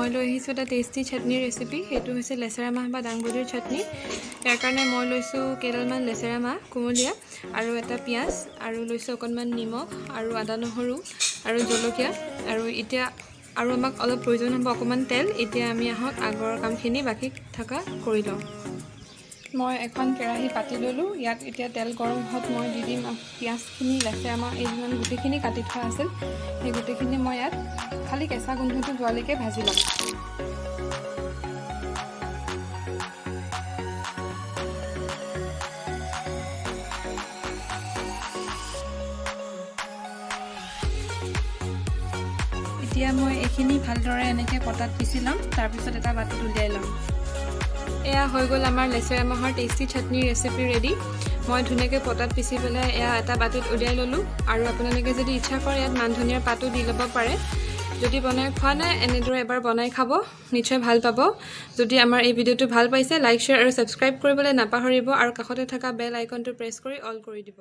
মই লৈ আহিছোঁ এটা টেষ্টি চাটনিৰ ৰেচিপি। সেইটো হৈছে লেচেৰা মাহ বা দাংবডিৰ চাটনি। ইয়াৰ কাৰণে মই লৈছোঁ কেইডালমান লেচেৰা মাহ কুমলীয়া আৰু এটা পিঁয়াজ আৰু লৈছোঁ অকণমান নিমখ আৰু আদা নহৰু আৰু জলকীয়া। আৰু এতিয়া আৰু আমাক অলপ প্ৰয়োজন হ'ব অকণমান তেল। এতিয়া আমি আহক আগৰ কামখিনি বাকী থকা কৰি লওঁ। মই এখন কেৰাহী পাতি ল'লোঁ। ইয়াত এতিয়া তেল গৰম হোৱাত মই দি দিম পিঁয়াজখিনি, লেচেৰা মাহ এইবিলাক গোটেইখিনি কাটি থোৱা আছিল। সেই গোটেইখিনি মই ইয়াত খালি কেঁচা গোন্ধটো যোৱালৈকে ভাজি ল'ম। এতিয়া মই এইখিনি ভালদৰে এনেকৈ পটাত পিচি ল'ম, তাৰপিছত এটা বাটিত উলিয়াই ল'ম। এয়া হৈ গ'ল আমাৰ লেচেৰা মাহৰ টেষ্টি চাটনি ৰেচিপি ৰেডি। মই ধুনীয়াকৈ পটাত পিচি পেলাই এয়া এটা বাটিত উলিয়াই ল'লোঁ। আৰু আপোনালোকে যদি ইচ্ছা কৰে ইয়াত মান ধনিয়াৰ পাতো দি ল'ব পাৰে। যদি বনাই খোৱা নাই এনেদৰে এবাৰ বনাই খাব, নিশ্চয় ভাল পাব। যদি আমাৰ এই ভিডিঅ'টো ভাল পাইছে লাইক, শ্বেয়াৰ আৰু ছাবস্ক্ৰাইব কৰিবলৈ নাপাহৰিব আৰু কাষতে থকা বেল আইকনটো প্ৰেছ কৰি অল কৰি দিব।